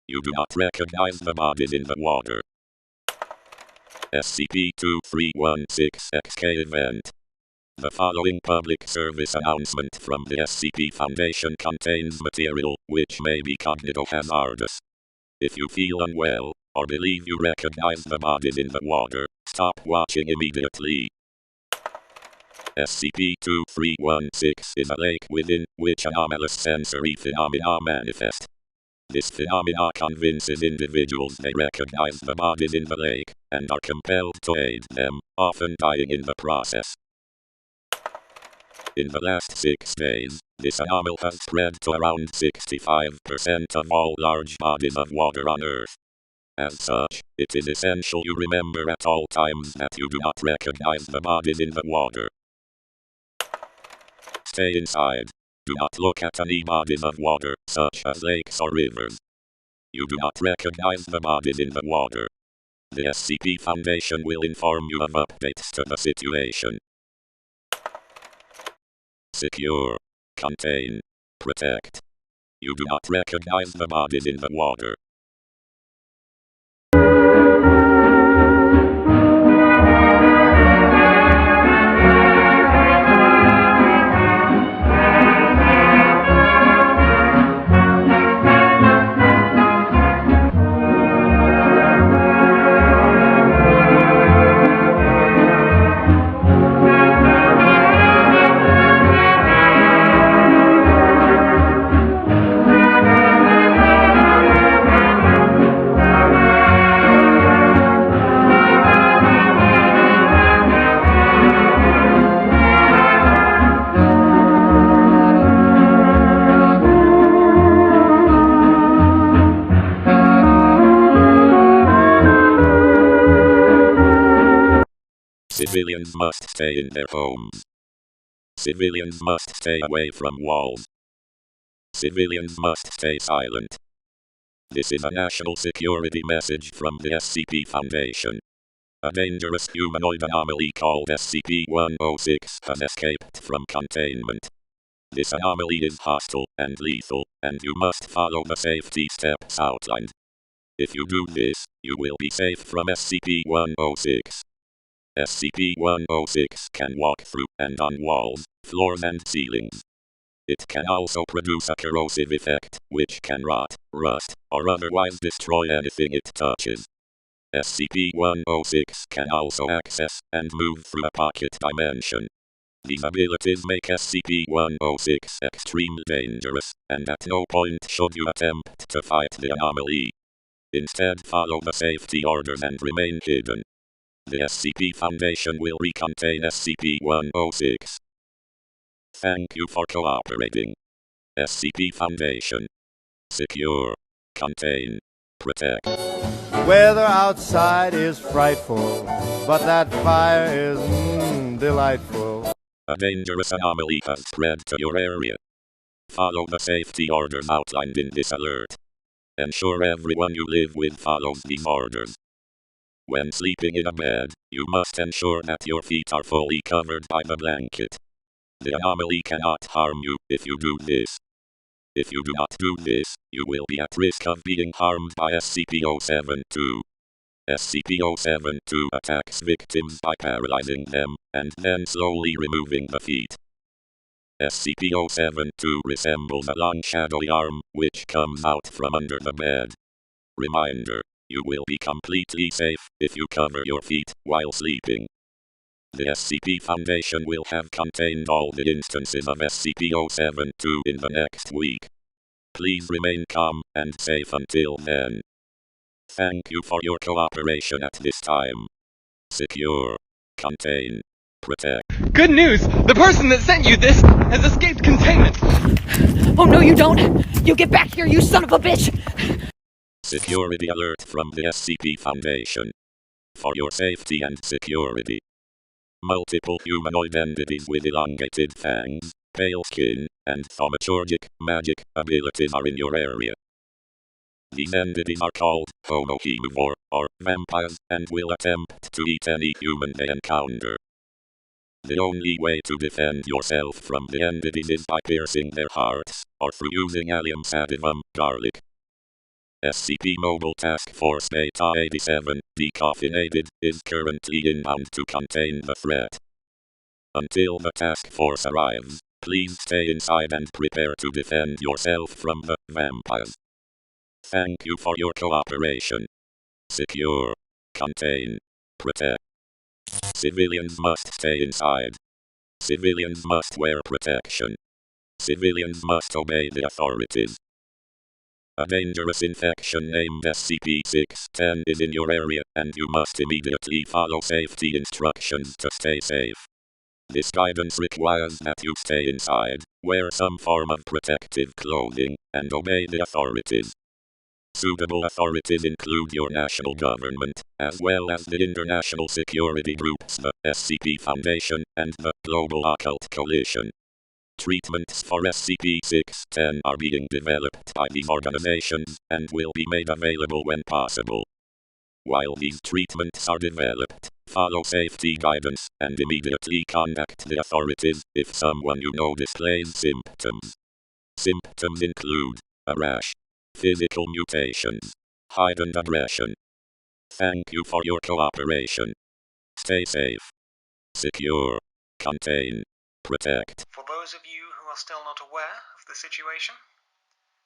You do not recognize the bodies in the water. SCP-2316-XK event. The following public service announcement from the SCP Foundation contains material which may be cognitohazardous. If you feel unwell, or believe you recognize the bodies in the water, stop watching immediately. SCP-2316 is a lake within which anomalous sensory phenomena manifest. This phenomena convinces individuals they recognize the bodies in the lake, and are compelled to aid them, often dying in the process. In the last 6 days, this anomaly has spread to around 65% of all large bodies of water on Earth. As such, it is essential you remember at all times that you do not recognize the bodies in the water. Stay inside. Do not look at any bodies of water, such as lakes or rivers. You do not recognize the bodies in the water. The SCP Foundation will inform you of updates to the situation. Secure. Contain. Protect. You do not recognize the bodies in the water. Civilians must stay in their homes. Civilians must stay away from walls. Civilians must stay silent. This is a national security message from the SCP Foundation. A dangerous humanoid anomaly called SCP-106 has escaped from containment. This anomaly is hostile and lethal, and you must follow the safety steps outlined. If you do this, you will be safe from SCP-106. SCP-106 can walk through and on walls, floors and ceilings. It can also produce a corrosive effect, which can rot, rust, or otherwise destroy anything it touches. SCP-106 can also access and move through a pocket dimension. These abilities make SCP-106 extremely dangerous, and at no point should you attempt to fight the anomaly. Instead, follow the safety orders and remain hidden. The SCP Foundation will recontain SCP-106. Thank you for cooperating. SCP Foundation. Secure. Contain. Protect. Weather outside is frightful, but that fire is delightful. A dangerous anomaly has spread to your area. Follow the safety orders outlined in this alert. Ensure everyone you live with follows these orders. When sleeping in a bed, you must ensure that your feet are fully covered by the blanket. The anomaly cannot harm you if you do this. If you do not do this, you will be at risk of being harmed by SCP-072. SCP-072 attacks victims by paralyzing them, and then slowly removing the feet. SCP-072 resembles a long shadowy arm, which comes out from under the bed. Reminder. You will be completely safe if you cover your feet while sleeping. The SCP Foundation will have contained all the instances of SCP-072 in the next week. Please remain calm and safe until then. Thank you for your cooperation at this time. Secure. Contain. Protect. Good news! The person that sent you this has escaped containment! Oh no you don't! You get back here, you son of a bitch! Security alert from the SCP Foundation. For your safety and security. Multiple humanoid entities with elongated fangs, pale skin, and thaumaturgic, magic abilities are in your area. These entities are called homohemivore, or vampires, and will attempt to eat any human they encounter. The only way to defend yourself from the entities is by piercing their hearts, or through using allium sativum, garlic. SCP Mobile Task Force Beta 87, decaffeinated, is currently inbound to contain the threat. Until the task force arrives, please stay inside and prepare to defend yourself from the vampires. Thank you for your cooperation. Secure, contain, protect. Civilians must stay inside. Civilians must wear protection. Civilians must obey the authorities. A dangerous infection named SCP-610 is in your area, and you must immediately follow safety instructions to stay safe. This guidance requires that you stay inside, wear some form of protective clothing, and obey the authorities. Suitable authorities include your national government, as well as the international security groups, the SCP Foundation, and the Global Occult Coalition. Treatments for SCP-610 are being developed by these organizations, and will be made available when possible. While these treatments are developed, follow safety guidance, and immediately contact the authorities if someone you know displays symptoms. Symptoms include a rash, physical mutations, heightened aggression. Thank you for your cooperation. Stay safe. Secure. Contain. Protect. For those of you who are still not aware of the situation,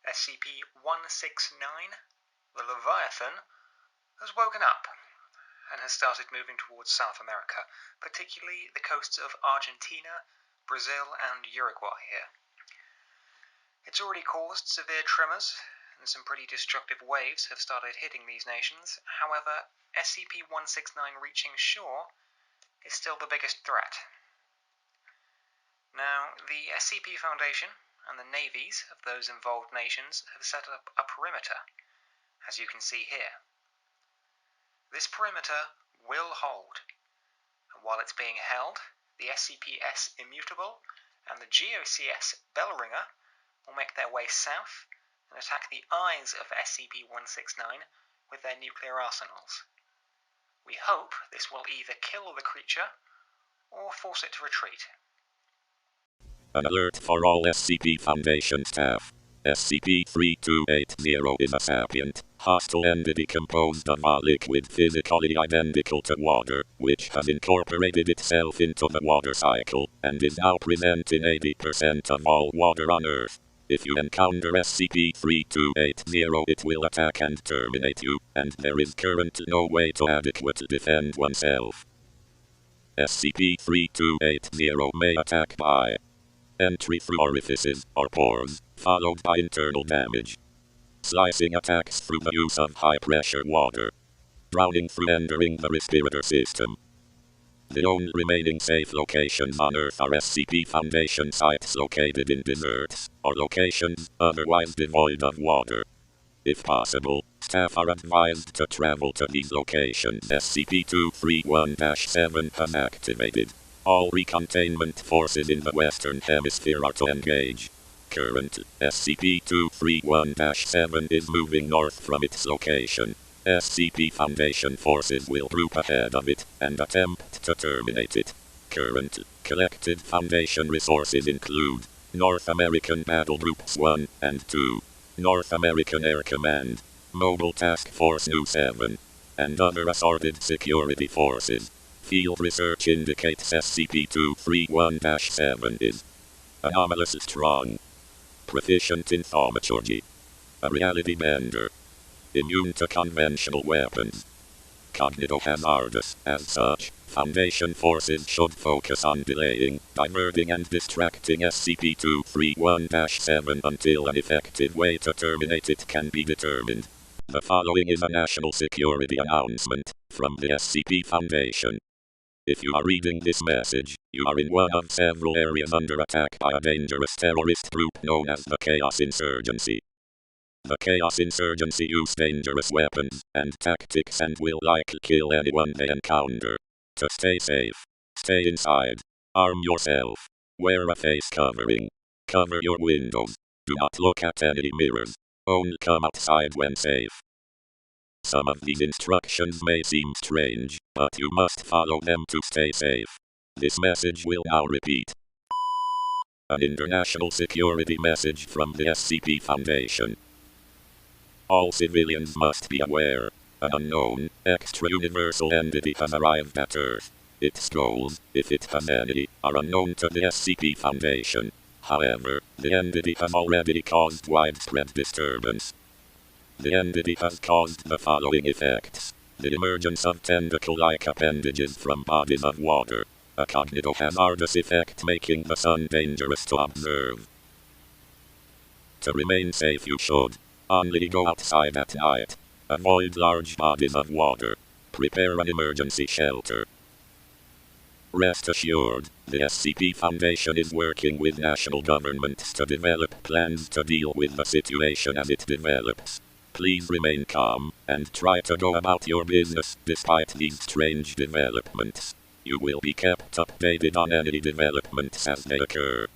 SCP-169, the Leviathan, has woken up and has started moving towards South America, particularly the coasts of Argentina, Brazil, and Uruguay here. It's already caused severe tremors, and some pretty destructive waves have started hitting these nations. However, SCP-169 reaching shore is still the biggest threat. Now, the SCP Foundation and the navies of those involved nations have set up a perimeter, as you can see here. This perimeter will hold, and while it's being held, the SCP-S Immutable and the GOCS Bellringer will make their way south and attack the eyes of SCP-169 with their nuclear arsenals. We hope this will either kill the creature or force it to retreat. An alert for all SCP Foundation staff. SCP-3280 is a sapient, hostile entity composed of a liquid physically identical to water, which has incorporated itself into the water cycle, and is now present in 80% of all water on Earth. If you encounter SCP-3280, it will attack and terminate you, and there is currently no way to adequately defend oneself. SCP-3280 may attack by entry through orifices or pores, followed by internal damage. Slicing attacks through the use of high-pressure water. Drowning through entering the respirator system. The only remaining safe locations on Earth are SCP Foundation sites located in deserts, or locations otherwise devoid of water. If possible, staff are advised to travel to these locations. SCP-231-7 has activated. All recontainment forces in the Western Hemisphere are to engage. Current SCP-231-7 is moving north from its location. SCP Foundation forces will group ahead of it and attempt to terminate it. Current collected Foundation resources include North American Battle Groups 1 and 2, North American Air Command, Mobile Task Force Nu-7, and other assorted security forces. Field research indicates SCP-231-7 is anomalous strong, proficient in thaumaturgy, a reality bender, immune to conventional weapons, cognito-hazardous. As such, Foundation forces should focus on delaying, diverting and distracting SCP-231-7 until an effective way to terminate it can be determined. The following is a national security announcement from the SCP Foundation. If you are reading this message, you are in one of several areas under attack by a dangerous terrorist group known as the Chaos Insurgency. The Chaos Insurgency use dangerous weapons and tactics and will likely kill anyone they encounter. To stay safe, stay inside, arm yourself, wear a face covering, cover your windows, do not look at any mirrors, only come outside when safe. Some of these instructions may seem strange, but you must follow them to stay safe. This message will now repeat. An international security message from the SCP Foundation. All civilians must be aware. An unknown, extra-universal entity has arrived at Earth. Its goals, if it has any, are unknown to the SCP Foundation. However, the entity has already caused widespread disturbance. The entity has caused the following effects. The emergence of tentacle-like appendages from bodies of water. A cognitohazardous effect making the sun dangerous to observe. To remain safe you should only go outside at night. Avoid large bodies of water. Prepare an emergency shelter. Rest assured, the SCP Foundation is working with national governments to develop plans to deal with the situation as it develops. Please remain calm, and try to go about your business despite these strange developments. You will be kept updated on any developments as they occur.